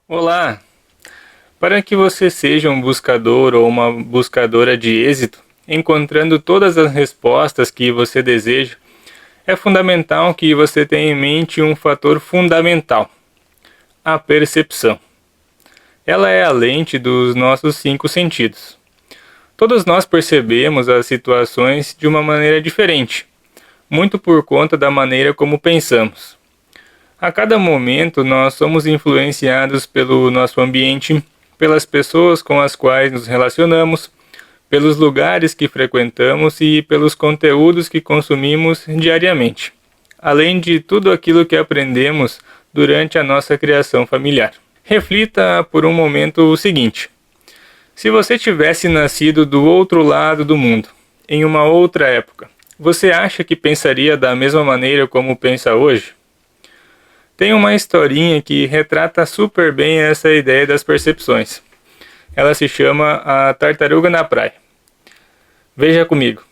Olá! Para que você seja um buscador ou uma buscadora de êxito, encontrando todas as respostas que você deseja, é fundamental que você tenha em mente um fator fundamental: a percepção. Ela é a lente dos nossos cinco sentidos. Todos nós percebemos as situações de uma maneira diferente, muito por conta da maneira como pensamos. A cada momento, nós somos influenciados pelo nosso ambiente, pelas pessoas com as quais nos relacionamos, pelos lugares que frequentamos e pelos conteúdos que consumimos diariamente, além de tudo aquilo que aprendemos durante a nossa criação familiar. Reflita por um momento o seguinte: se você tivesse nascido do outro lado do mundo, em uma outra época, você acha que pensaria da mesma maneira como pensa hoje? Tem uma historinha que retrata super bem essa ideia das percepções. Ela se chama A Tartaruga na Praia. Veja comigo.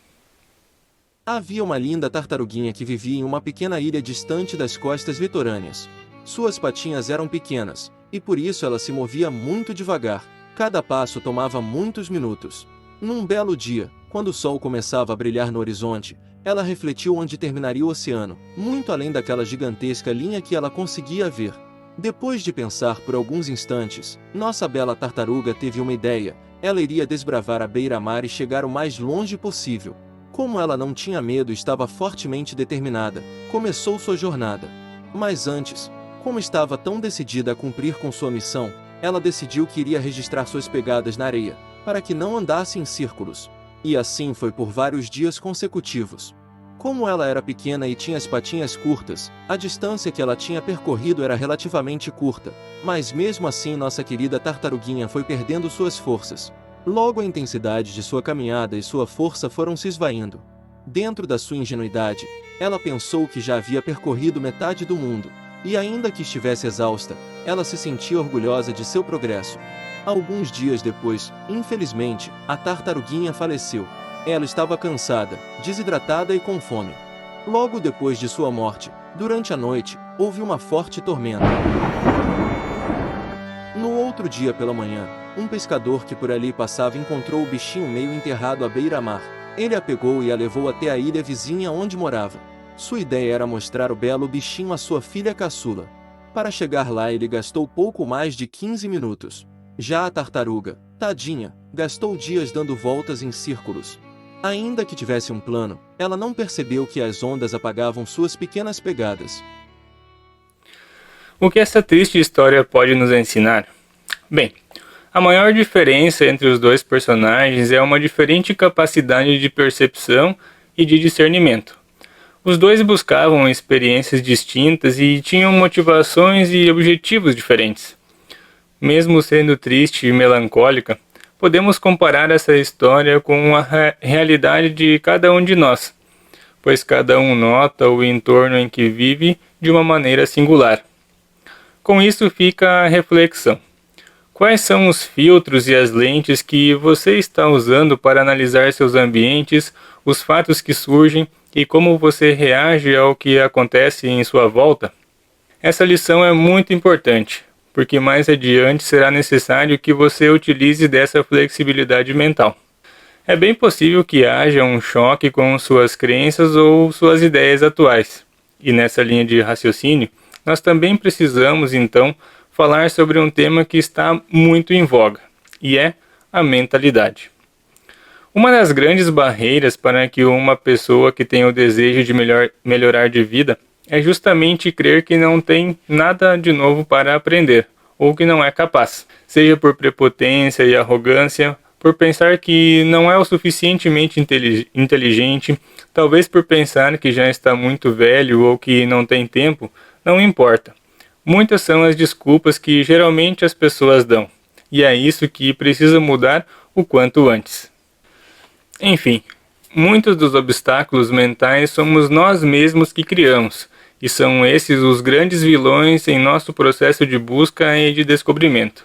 Havia uma linda tartaruguinha que vivia em uma pequena ilha distante das costas litorâneas. Suas patinhas eram pequenas, e por isso ela se movia muito devagar. Cada passo tomava muitos minutos. Num belo dia, quando o sol começava a brilhar no horizonte, ela refletiu onde terminaria o oceano, muito além daquela gigantesca linha que ela conseguia ver. Depois de pensar por alguns instantes, nossa bela tartaruga teve uma ideia: ela iria desbravar a beira-mar e chegar o mais longe possível. Como ela não tinha medo e estava fortemente determinada, começou sua jornada. Mas antes, como estava tão decidida a cumprir com sua missão, ela decidiu que iria registrar suas pegadas na areia, para que não andasse em círculos. E assim foi por vários dias consecutivos. Como ela era pequena e tinha as patinhas curtas, a distância que ela tinha percorrido era relativamente curta, mas mesmo assim nossa querida tartaruguinha foi perdendo suas forças. Logo a intensidade de sua caminhada e sua força foram se esvaindo. Dentro da sua ingenuidade, ela pensou que já havia percorrido metade do mundo, e ainda que estivesse exausta, ela se sentia orgulhosa de seu progresso. Alguns dias depois, infelizmente, a tartaruguinha faleceu. Ela estava cansada, desidratada e com fome. Logo depois de sua morte, durante a noite, houve uma forte tormenta. No outro dia pela manhã, um pescador que por ali passava encontrou o bichinho meio enterrado à beira-mar. Ele a pegou e a levou até a ilha vizinha onde morava. Sua ideia era mostrar o belo bichinho à sua filha caçula. Para chegar lá ele gastou pouco mais de 15 minutos. Já a tartaruga, tadinha, gastou dias dando voltas em círculos. Ainda que tivesse um plano, ela não percebeu que as ondas apagavam suas pequenas pegadas. O que essa triste história pode nos ensinar? Bem, a maior diferença entre os dois personagens é uma diferente capacidade de percepção e de discernimento. Os dois buscavam experiências distintas e tinham motivações e objetivos diferentes. Mesmo sendo triste e melancólica, podemos comparar essa história com a realidade de cada um de nós, pois cada um nota o entorno em que vive de uma maneira singular. Com isso fica a reflexão: quais são os filtros e as lentes que você está usando para analisar seus ambientes, os fatos que surgem e como você reage ao que acontece em sua volta? Essa lição é muito importante, porque mais adiante será necessário que você utilize dessa flexibilidade mental. É bem possível que haja um choque com suas crenças ou suas ideias atuais. E nessa linha de raciocínio, nós também precisamos, então, falar sobre um tema que está muito em voga, e é a mentalidade. Uma das grandes barreiras para que uma pessoa que tem o desejo de melhorar de vida é justamente crer que não tem nada de novo para aprender, ou que não é capaz, seja por prepotência e arrogância, por pensar que não é o suficientemente inteligente, talvez por pensar que já está muito velho ou que não tem tempo, não importa. Muitas são as desculpas que geralmente as pessoas dão, e é isso que precisa mudar o quanto antes. Enfim, muitos dos obstáculos mentais somos nós mesmos que criamos, e são esses os grandes vilões em nosso processo de busca e de descobrimento.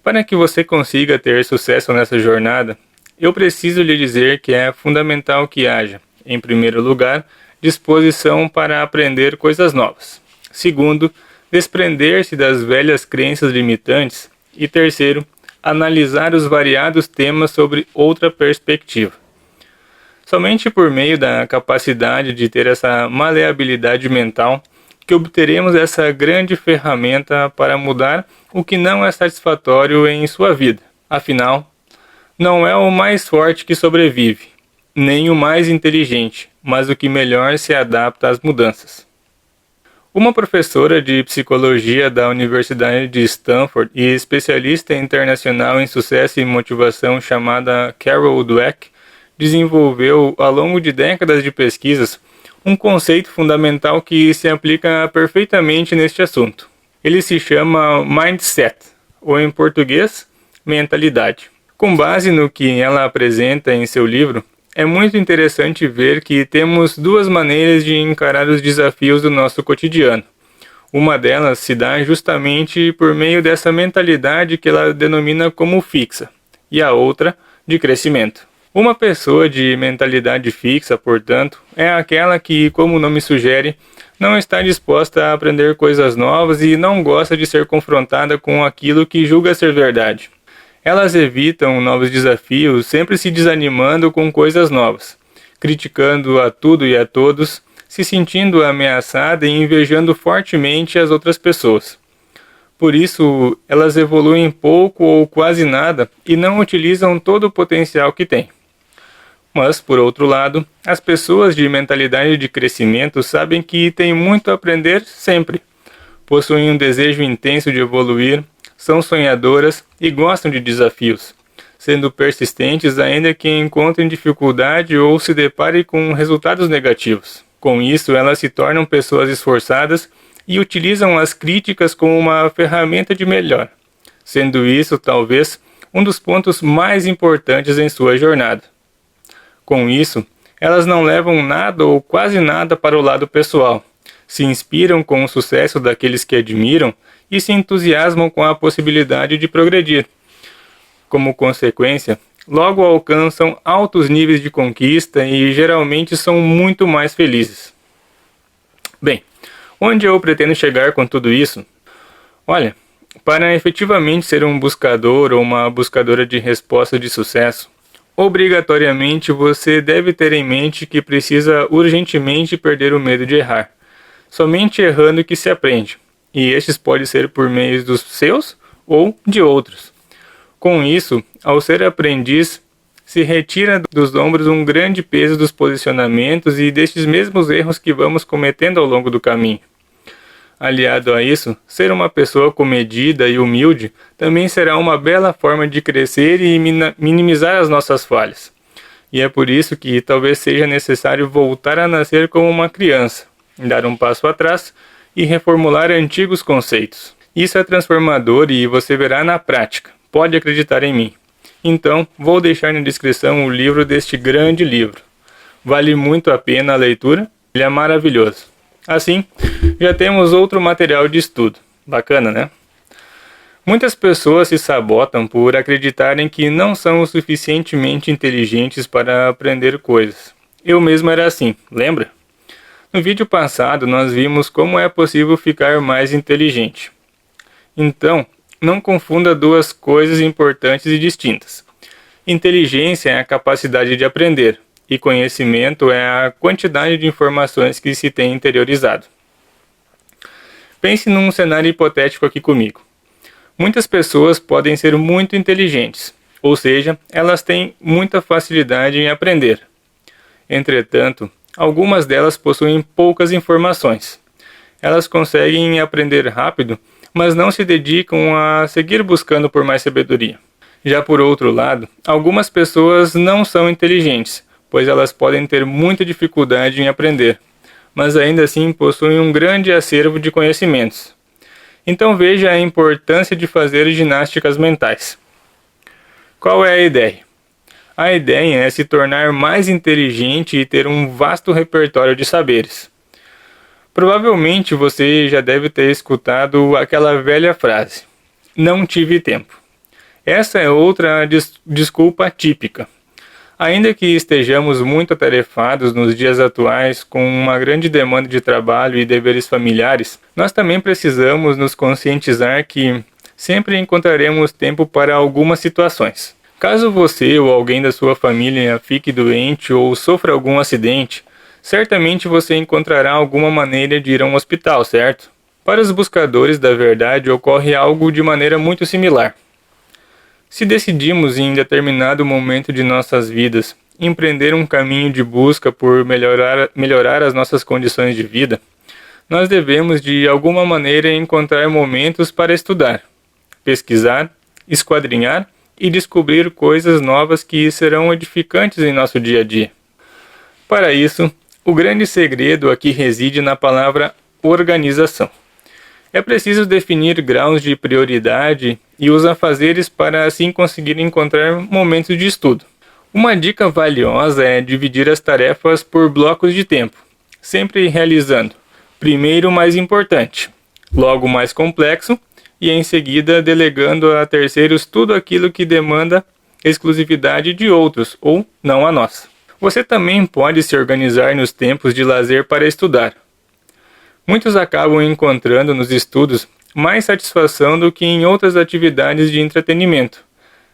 Para que você consiga ter sucesso nessa jornada, eu preciso lhe dizer que é fundamental que haja, em primeiro lugar, disposição para aprender coisas novas. Segundo, desprender-se das velhas crenças limitantes e terceiro, analisar os variados temas sobre outra perspectiva. Somente por meio da capacidade de ter essa maleabilidade mental que obteremos essa grande ferramenta para mudar o que não é satisfatório em sua vida. Afinal, não é o mais forte que sobrevive, nem o mais inteligente, mas o que melhor se adapta às mudanças. Uma professora de psicologia da Universidade de Stanford e especialista internacional em sucesso e motivação chamada Carol Dweck desenvolveu, ao longo de décadas de pesquisas, um conceito fundamental que se aplica perfeitamente neste assunto. Ele se chama mindset, ou em português, mentalidade. Com base no que ela apresenta em seu livro, é muito interessante ver que temos duas maneiras de encarar os desafios do nosso cotidiano. Uma delas se dá justamente por meio dessa mentalidade que ela denomina como fixa, e a outra de crescimento. Uma pessoa de mentalidade fixa, portanto, é aquela que, como o nome sugere, não está disposta a aprender coisas novas e não gosta de ser confrontada com aquilo que julga ser verdade. Elas evitam novos desafios, sempre se desanimando com coisas novas, criticando a tudo e a todos, se sentindo ameaçada e invejando fortemente as outras pessoas. Por isso, elas evoluem pouco ou quase nada e não utilizam todo o potencial que têm. Mas, por outro lado, as pessoas de mentalidade de crescimento sabem que têm muito a aprender sempre. Possuem um desejo intenso de evoluir, são sonhadoras e gostam de desafios, sendo persistentes ainda que encontrem dificuldade ou se deparem com resultados negativos. Com isso, elas se tornam pessoas esforçadas e utilizam as críticas como uma ferramenta de melhora, sendo isso, talvez, um dos pontos mais importantes em sua jornada. Com isso, elas não levam nada ou quase nada para o lado pessoal, se inspiram com o sucesso daqueles que admiram e se entusiasmam com a possibilidade de progredir. Como consequência, logo alcançam altos níveis de conquista e geralmente são muito mais felizes. Bem, onde eu pretendo chegar com tudo isso? Olha, para efetivamente ser um buscador ou uma buscadora de resposta de sucesso, obrigatoriamente você deve ter em mente que precisa urgentemente perder o medo de errar. Somente errando que se aprende, e estes podem ser por meio dos seus ou de outros. Com isso, ao ser aprendiz, se retira dos ombros um grande peso dos posicionamentos e destes mesmos erros que vamos cometendo ao longo do caminho. Aliado a isso, ser uma pessoa comedida e humilde também será uma bela forma de crescer e minimizar as nossas falhas. E é por isso que talvez seja necessário voltar a nascer como uma criança, dar um passo atrás e reformular antigos conceitos. Isso é transformador e você verá na prática, pode acreditar em mim. Então, vou deixar na descrição o livro deste grande livro. Vale muito a pena a leitura, ele é maravilhoso. Assim, já temos outro material de estudo. Bacana, né? Muitas pessoas se sabotam por acreditarem que não são o suficientemente inteligentes para aprender coisas. Eu mesmo era assim, lembra? No vídeo passado, nós vimos como é possível ficar mais inteligente. Então, não confunda duas coisas importantes e distintas. Inteligência é a capacidade de aprender, e conhecimento é a quantidade de informações que se tem interiorizado. Pense num cenário hipotético aqui comigo. Muitas pessoas podem ser muito inteligentes, ou seja, elas têm muita facilidade em aprender. Entretanto, algumas delas possuem poucas informações. Elas conseguem aprender rápido, mas não se dedicam a seguir buscando por mais sabedoria. Já por outro lado, algumas pessoas não são inteligentes, pois elas podem ter muita dificuldade em aprender, mas ainda assim possuem um grande acervo de conhecimentos. Então veja a importância de fazer ginásticas mentais. Qual é a ideia? A ideia é se tornar mais inteligente e ter um vasto repertório de saberes. Provavelmente você já deve ter escutado aquela velha frase: não tive tempo. Essa é outra desculpa típica. Ainda que estejamos muito atarefados nos dias atuais com uma grande demanda de trabalho e deveres familiares, nós também precisamos nos conscientizar que sempre encontraremos tempo para algumas situações. Caso você ou alguém da sua família fique doente ou sofra algum acidente, certamente você encontrará alguma maneira de ir a um hospital, certo? Para os buscadores da verdade ocorre algo de maneira muito similar. Se decidimos em determinado momento de nossas vidas empreender um caminho de busca por melhorar as nossas condições de vida, nós devemos de alguma maneira encontrar momentos para estudar, pesquisar, esquadrinhar e descobrir coisas novas que serão edificantes em nosso dia a dia. Para isso, o grande segredo aqui reside na palavra organização. É preciso definir graus de prioridade e os afazeres para assim conseguir encontrar momentos de estudo. Uma dica valiosa é dividir as tarefas por blocos de tempo, sempre realizando primeiro o mais importante, logo o mais complexo e em seguida delegando a terceiros tudo aquilo que demanda exclusividade de outros ou não a nossa. Você também pode se organizar nos tempos de lazer para estudar. Muitos acabam encontrando nos estudos mais satisfação do que em outras atividades de entretenimento.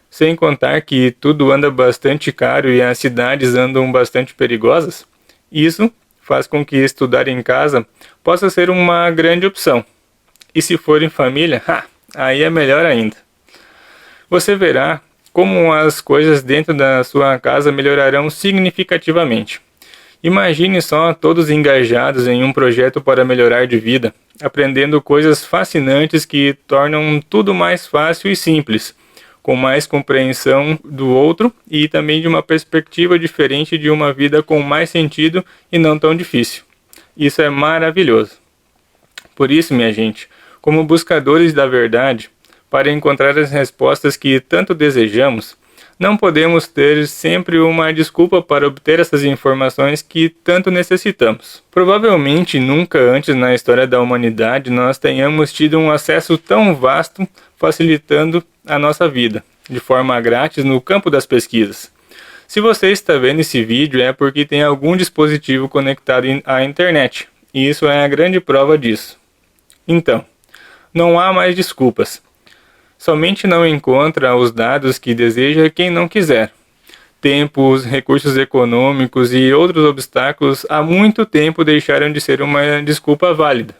Sem contar que tudo anda bastante caro e as cidades andam bastante perigosas, isso faz com que estudar em casa possa ser uma grande opção. E se for em família, aí é melhor ainda. Você verá como as coisas dentro da sua casa melhorarão significativamente. Imagine só todos engajados em um projeto para melhorar de vida, aprendendo coisas fascinantes que tornam tudo mais fácil e simples, com mais compreensão do outro e também de uma perspectiva diferente de uma vida com mais sentido e não tão difícil. Isso é maravilhoso. Por isso, minha gente, como buscadores da verdade, para encontrar as respostas que tanto desejamos, não podemos ter sempre uma desculpa para obter essas informações que tanto necessitamos. Provavelmente nunca antes na história da humanidade nós tenhamos tido um acesso tão vasto facilitando a nossa vida, de forma grátis no campo das pesquisas. Se você está vendo esse vídeo é porque tem algum dispositivo conectado à internet, e isso é a grande prova disso. Então, não há mais desculpas. Somente não encontra os dados que deseja quem não quiser. Tempos, recursos econômicos e outros obstáculos há muito tempo deixaram de ser uma desculpa válida.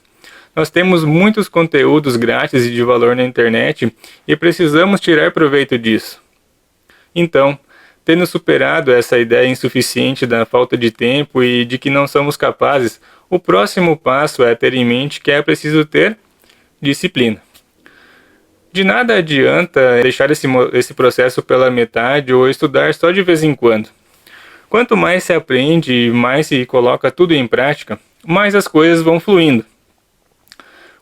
Nós temos muitos conteúdos grátis e de valor na internet e precisamos tirar proveito disso. Então, tendo superado essa ideia insuficiente da falta de tempo e de que não somos capazes, o próximo passo é ter em mente que é preciso ter disciplina. De nada adianta deixar esse processo pela metade ou estudar só de vez em quando. Quanto mais se aprende e mais se coloca tudo em prática, mais as coisas vão fluindo.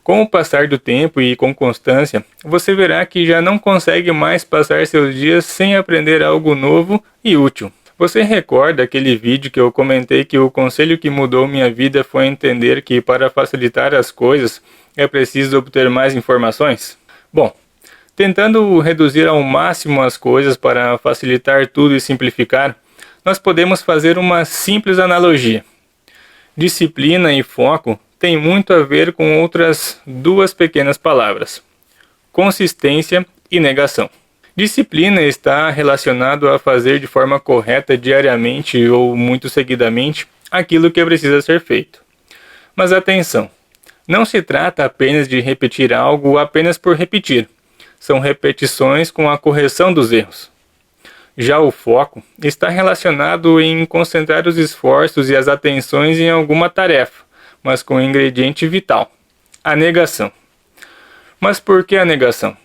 Com o passar do tempo e com constância, você verá que já não consegue mais passar seus dias sem aprender algo novo e útil. Você recorda aquele vídeo que eu comentei que o conselho que mudou minha vida foi entender que para facilitar as coisas é preciso obter mais informações? Bom, tentando reduzir ao máximo as coisas para facilitar tudo e simplificar, nós podemos fazer uma simples analogia. Disciplina e foco têm muito a ver com outras duas pequenas palavras: consistência e negação. Disciplina está relacionado a fazer de forma correta diariamente ou muito seguidamente aquilo que precisa ser feito. Mas atenção! Não se trata apenas de repetir algo apenas por repetir. São repetições com a correção dos erros. Já o foco está relacionado em concentrar os esforços e as atenções em alguma tarefa, mas com um ingrediente vital: a negação. Mas por que a negação?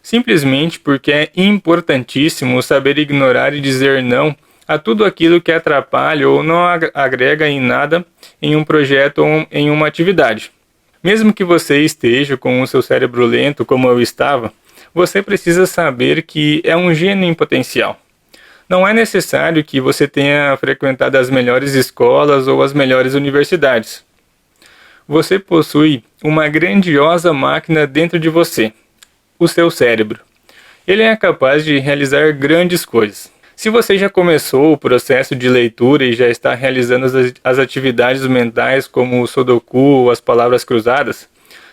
Simplesmente porque é importantíssimo saber ignorar e dizer não a tudo aquilo que atrapalha ou não agrega em nada em um projeto ou em uma atividade. Mesmo que você esteja com o seu cérebro lento como eu estava, você precisa saber que é um gênio em potencial. Não é necessário que você tenha frequentado as melhores escolas ou as melhores universidades. Você possui uma grandiosa máquina dentro de você, o seu cérebro. Ele é capaz de realizar grandes coisas. Se você já começou o processo de leitura e já está realizando as atividades mentais como o Sudoku ou as palavras cruzadas,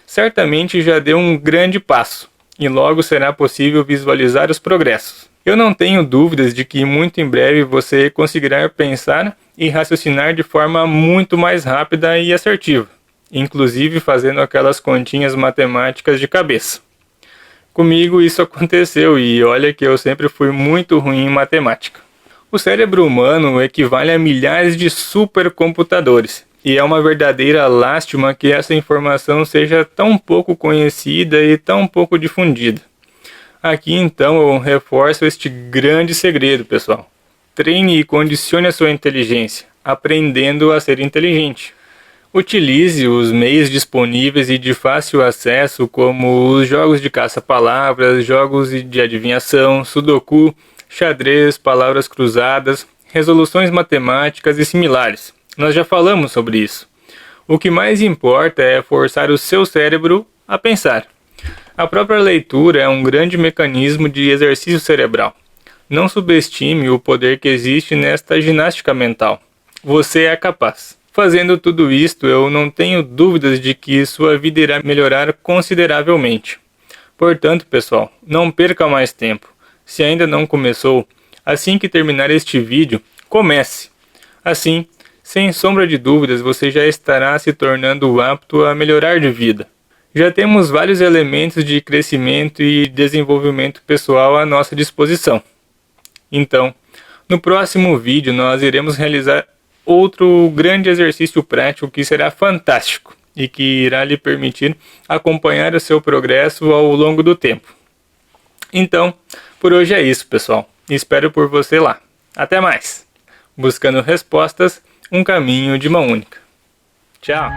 certamente já deu um grande passo e logo será possível visualizar os progressos. Eu não tenho dúvidas de que muito em breve você conseguirá pensar e raciocinar de forma muito mais rápida e assertiva, inclusive fazendo aquelas continhas matemáticas de cabeça. Comigo isso aconteceu e olha que eu sempre fui muito ruim em matemática. O cérebro humano equivale a milhares de supercomputadores e é uma verdadeira lástima que essa informação seja tão pouco conhecida e tão pouco difundida. Aqui então eu reforço este grande segredo, pessoal. Treine e condicione a sua inteligência, aprendendo a ser inteligente. Utilize os meios disponíveis e de fácil acesso, como os jogos de caça-palavras, jogos de adivinhação, sudoku, xadrez, palavras cruzadas, resoluções matemáticas e similares. Nós já falamos sobre isso. O que mais importa é forçar o seu cérebro a pensar. A própria leitura é um grande mecanismo de exercício cerebral. Não subestime o poder que existe nesta ginástica mental. Você é capaz. Fazendo tudo isto, eu não tenho dúvidas de que sua vida irá melhorar consideravelmente. Portanto, pessoal, não perca mais tempo. Se ainda não começou, assim que terminar este vídeo, comece. Assim, sem sombra de dúvidas, você já estará se tornando apto a melhorar de vida. Já temos vários elementos de crescimento e desenvolvimento pessoal à nossa disposição. Então, no próximo vídeo nós iremos realizar outro grande exercício prático que será fantástico e que irá lhe permitir acompanhar o seu progresso ao longo do tempo. Então, por hoje é isso, pessoal. Espero por você lá. Até mais! Buscando respostas, um caminho de mão única. Tchau!